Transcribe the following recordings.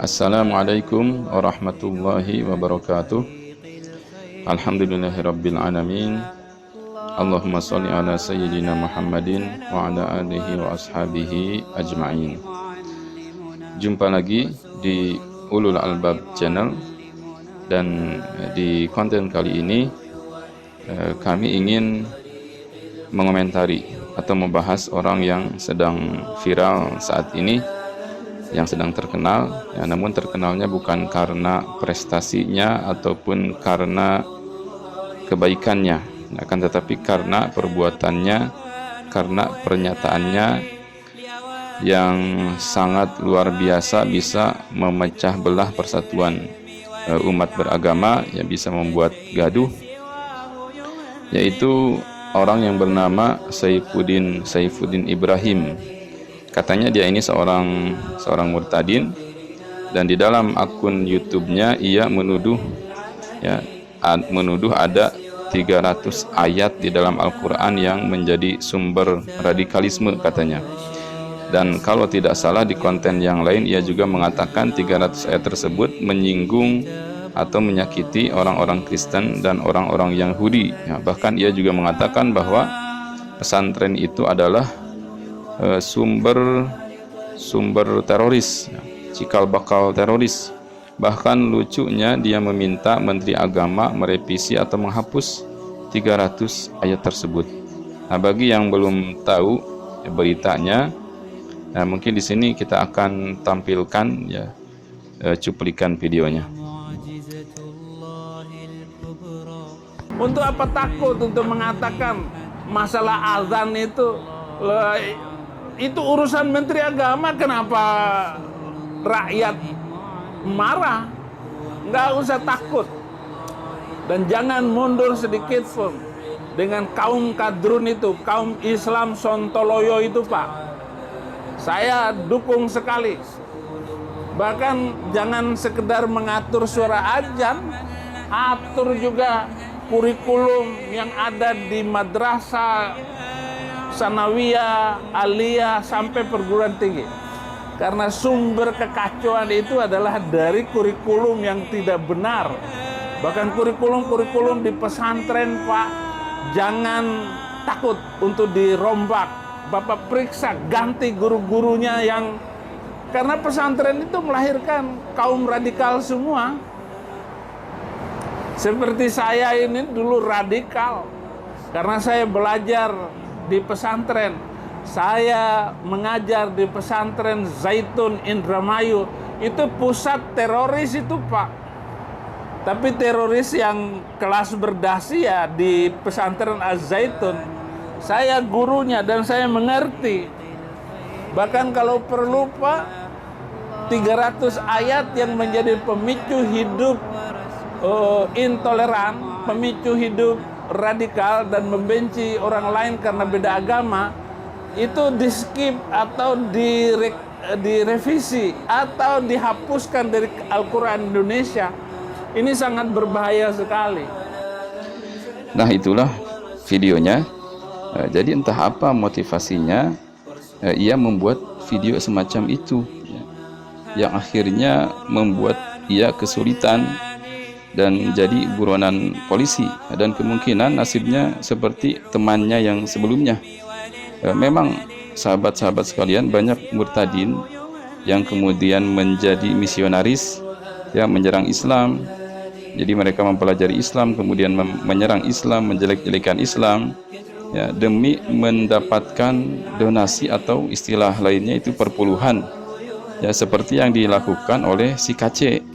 Assalamualaikum warahmatullahi wabarakatuh. Alhamdulillahirabbil alamin. Allahumma sholli ala sayyidina Muhammadin wa ala alihi wa ashabihi ajma'in. Jumpa lagi di Ulul Albab Channel, dan di konten kali ini kami ingin mengomentari atau membahas orang yang sedang viral saat ini, yang sedang terkenal, ya, namun terkenalnya bukan karena prestasinya ataupun karena kebaikannya, akan tetapi karena perbuatannya, karena pernyataannya yang sangat luar biasa, bisa memecah belah persatuan umat beragama, yang bisa membuat gaduh, yaitu orang yang bernama Saifuddin Ibrahim. Katanya dia ini seorang murtadin, dan di dalam akun YouTube-nya ia menuduh ada 300 ayat di dalam Al-Quran yang menjadi sumber radikalisme katanya. Dan kalau tidak salah di konten yang lain ia juga mengatakan 300 ayat tersebut menyinggung atau menyakiti orang-orang Kristen dan orang-orang Yahudi. Bahkan ia juga mengatakan bahwa pesantren itu adalah sumber teroris, cikal bakal teroris. Bahkan lucunya dia meminta Menteri Agama merevisi atau menghapus 300 ayat tersebut. Nah, bagi yang belum tahu beritanya, mungkin di sini kita akan tampilkan cuplikan videonya. Untuk apa takut untuk mengatakan masalah azan itu urusan Menteri Agama? Kenapa rakyat marah? Nggak usah takut, dan jangan mundur sedikit pun dengan kaum kadrun itu, kaum Islam Sontoloyo itu, Pak. Saya dukung sekali. Bahkan jangan sekedar mengatur suara azan, atur juga kurikulum yang ada di madrasah, sanawiyah, aliyah, sampai perguruan tinggi. Karena sumber kekacauan itu adalah dari kurikulum yang tidak benar. Bahkan kurikulum di pesantren, Pak, jangan takut untuk dirombak. Bapak periksa, ganti guru-gurunya karena pesantren itu melahirkan kaum radikal semua. Seperti saya ini dulu radikal, karena saya belajar di pesantren. Saya mengajar di pesantren Zaitun Indramayu. Itu pusat teroris itu, Pak. Tapi teroris yang kelas berdasi ya di pesantren Az-Zaitun. Saya gurunya dan saya mengerti. Bahkan kalau perlu, Pak, 300 ayat yang menjadi pemicu hidup intoleran, pemicu hidup radikal dan membenci orang lain karena beda agama, itu di skip atau direvisi atau dihapuskan dari Al-Quran Indonesia. Ini sangat berbahaya sekali. Nah, itulah videonya. Jadi entah apa motivasinya ia membuat video semacam itu, yang akhirnya membuat ia kesulitan dan jadi buronan polisi, dan kemungkinan nasibnya seperti temannya yang sebelumnya. Memang sahabat-sahabat sekalian, banyak murtadin yang kemudian menjadi misionaris, menyerang Islam. Jadi mereka mempelajari Islam, kemudian menyerang Islam, menjelek-jelekan Islam, demi mendapatkan donasi atau istilah lainnya itu perpuluhan, seperti yang dilakukan oleh si KC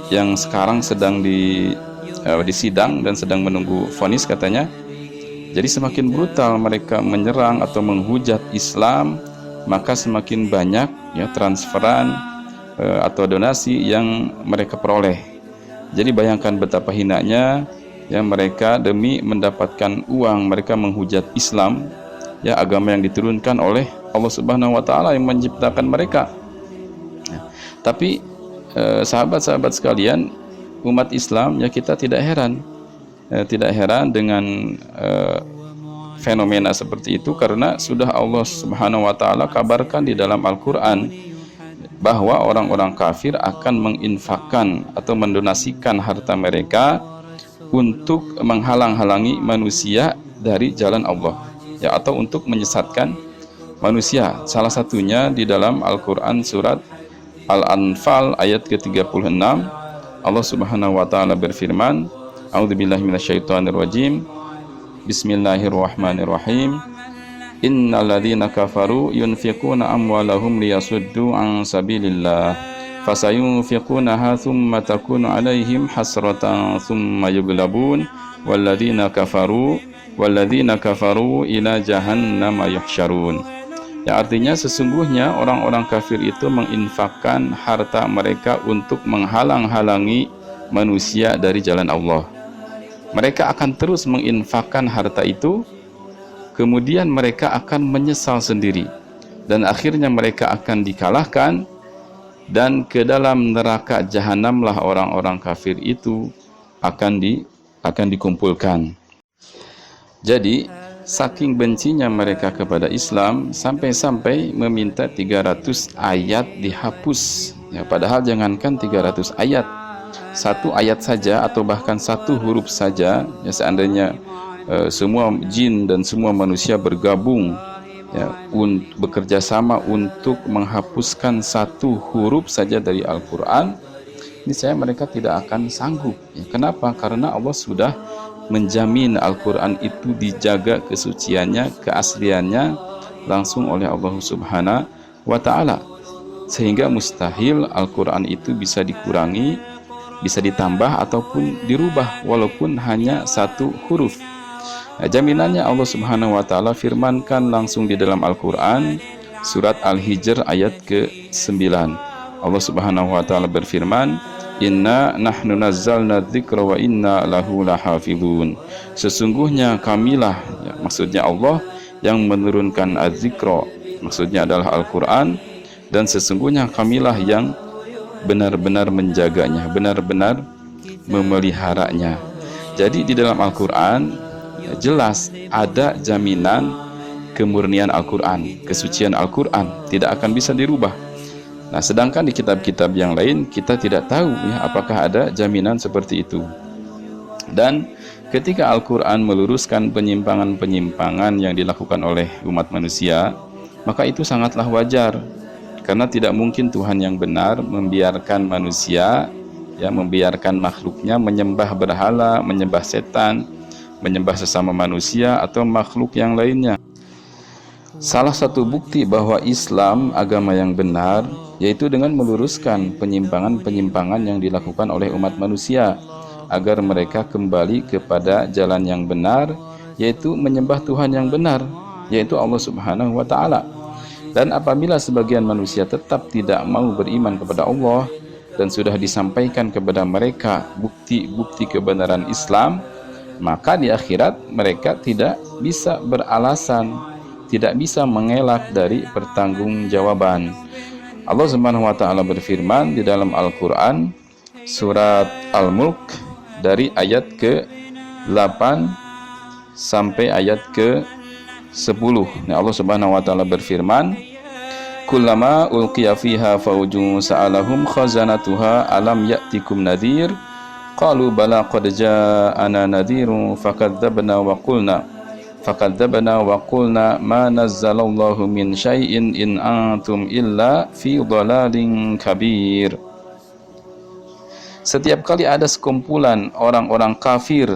yang sekarang sedang disidang dan sedang menunggu vonis katanya. Jadi semakin brutal mereka menyerang atau menghujat Islam, maka semakin banyak transferan atau donasi yang mereka peroleh. Jadi bayangkan betapa hinanya mereka demi mendapatkan uang, mereka menghujat Islam, agama yang diturunkan oleh Allah Subhanahu wa taala yang menciptakan mereka. Tapi sahabat-sahabat sekalian, umat Islam, kita tidak heran dengan fenomena seperti itu karena sudah Allah Subhanahu wa taala kabarkan di dalam Al-Qur'an bahwa orang-orang kafir akan menginfakkan atau mendonasikan harta mereka untuk menghalang-halangi manusia dari jalan Allah, ya, atau untuk menyesatkan manusia. Salah satunya di dalam Al-Qur'an surat Al-Anfal ayat ke-36, Allah Subhanahu wa taala berfirman, A'udzubillahi minasyaitonirrajim. Bismillahirrahmanirrahim. Innal ladzina kafaru yunfiquna amwalahum liyasuddu an sabilillah fasayunfiqunaha thumma takunu alaihim hasratan thumma yughlabun walladzina kafaru ila jahannam yuhsyarun. Ya, artinya sesungguhnya orang-orang kafir itu menginfakkan harta mereka untuk menghalang-halangi manusia dari jalan Allah. Mereka akan terus menginfakkan harta itu, kemudian mereka akan menyesal sendiri, dan akhirnya mereka akan dikalahkan, dan ke dalam neraka jahanamlah orang-orang kafir itu akan dikumpulkan. Jadi saking bencinya mereka kepada Islam sampai-sampai meminta 300 ayat dihapus, ya, padahal jangankan 300 ayat, satu ayat saja atau bahkan satu huruf saja, ya, seandainya semua jin dan semua manusia bergabung, ya, bekerja sama untuk menghapuskan satu huruf saja dari Al-Quran, niscaya mereka tidak akan sanggup, ya. Kenapa? Karena Allah sudah menjamin Al-Quran itu dijaga kesuciannya, keasliannya langsung oleh Allah Subhanahu wa ta'ala, sehingga mustahil Al-Quran itu bisa dikurangi, bisa ditambah ataupun dirubah walaupun hanya satu huruf. Nah, jaminannya Allah Subhanahu wa ta'ala firmankan langsung di dalam Al-Quran surat Al-Hijr ayat ke-9. Allah Subhanahu wa ta'ala berfirman, Inna nahnu nazzalna dzikra wa inna lahu lahafizun. Sesungguhnya kamilah, ya, maksudnya Allah yang menurunkan az-zikra, maksudnya adalah Al-Quran, dan sesungguhnya kamilah yang benar-benar menjaganya, benar-benar memeliharanya. Jadi di dalam Al-Quran, ya, jelas ada jaminan kemurnian Al-Quran, kesucian Al-Quran, tidak akan bisa dirubah. Nah, sedangkan di kitab-kitab yang lain kita tidak tahu, ya, apakah ada jaminan seperti itu. Dan ketika Al-Quran meluruskan penyimpangan-penyimpangan yang dilakukan oleh umat manusia, maka itu sangatlah wajar, karena tidak mungkin Tuhan yang benar membiarkan manusia, ya, membiarkan makhluknya menyembah berhala, menyembah setan, menyembah sesama manusia atau makhluk yang lainnya. Salah satu bukti bahwa Islam agama yang benar yaitu dengan meluruskan penyimpangan-penyimpangan yang dilakukan oleh umat manusia agar mereka kembali kepada jalan yang benar, yaitu menyembah Tuhan yang benar, yaitu Allah Subhanahu wa ta'ala. Dan apabila sebagian manusia tetap tidak mau beriman kepada Allah dan sudah disampaikan kepada mereka bukti-bukti kebenaran Islam, maka di akhirat mereka tidak bisa beralasan, tidak bisa mengelak dari pertanggungjawaban. Allah Subhanahu wa ta'ala berfirman di dalam Al-Quran surat Al-Mulk dari ayat ke-8 sampai ayat ke-10. Nah, Allah Subhanahu wa ta'ala berfirman, Kullama ulqiya fiha faujun sa'alahum khazanatuha alam ya'tikum nadhir qalu bala qad ja'ana nadhirun fakadzabna wa qulna ma nazzalallahu min syai'in in antum illa fi dhalalin kabir. Setiap kali ada sekumpulan orang-orang kafir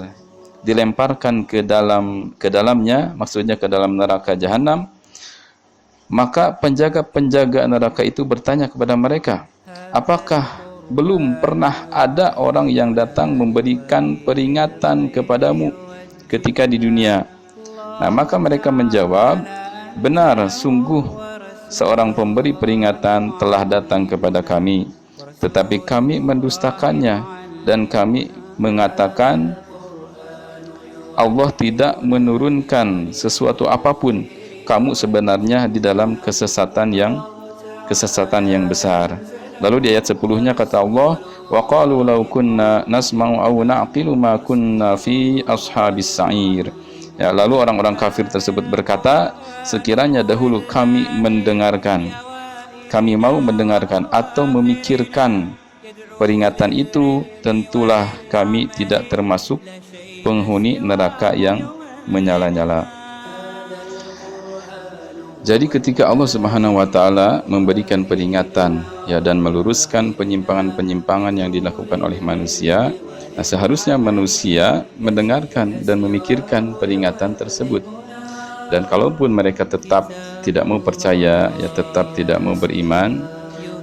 dilemparkan ke dalamnya, maksudnya ke dalam neraka jahanam, maka penjaga-penjaga neraka itu bertanya kepada mereka, apakah belum pernah ada orang yang datang memberikan peringatan kepadamu ketika di dunia? Nah, maka mereka menjawab, benar, sungguh seorang pemberi peringatan telah datang kepada kami, tetapi kami mendustakannya dan kami mengatakan Allah tidak menurunkan sesuatu apapun. Kamu sebenarnya di dalam kesesatan yang besar. Lalu di ayat 10-nya kata Allah, wa qalu law kunna nasma'u aw na'qilu ma kunna fi ashabis sa'ir. Ya, lalu orang-orang kafir tersebut berkata, sekiranya dahulu kami mau mendengarkan atau memikirkan peringatan itu, tentulah kami tidak termasuk penghuni neraka yang menyala-nyala. Jadi ketika Allah Subhanahu wa taala memberikan peringatan ya dan meluruskan penyimpangan-penyimpangan yang dilakukan oleh manusia, nah seharusnya manusia mendengarkan dan memikirkan peringatan tersebut. Dan kalaupun mereka tetap tidak mau percaya, ya tetap tidak mau beriman,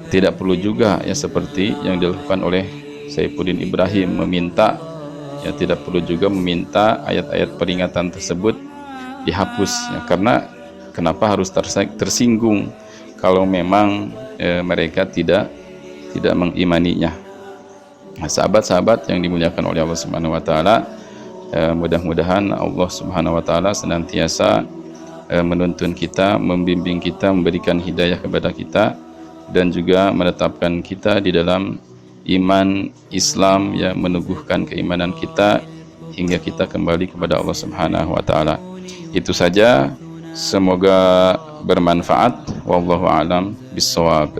tidak perlu juga ya seperti yang dilakukan oleh Saifuddin Ibrahim meminta, ya tidak perlu juga meminta ayat-ayat peringatan tersebut dihapus ya, karena kenapa harus tersinggung kalau memang mereka tidak mengimaninya. Nah, sahabat-sahabat yang dimuliakan oleh Allah Subhanahu wa taala, mudah-mudahan Allah Subhanahu wa taala senantiasa menuntun kita, membimbing kita, memberikan hidayah kepada kita, dan juga menetapkan kita di dalam iman Islam, ya meneguhkan keimanan kita hingga kita kembali kepada Allah Subhanahu wa taala. Itu saja, semoga bermanfaat. Wallahu a'lam bishawab.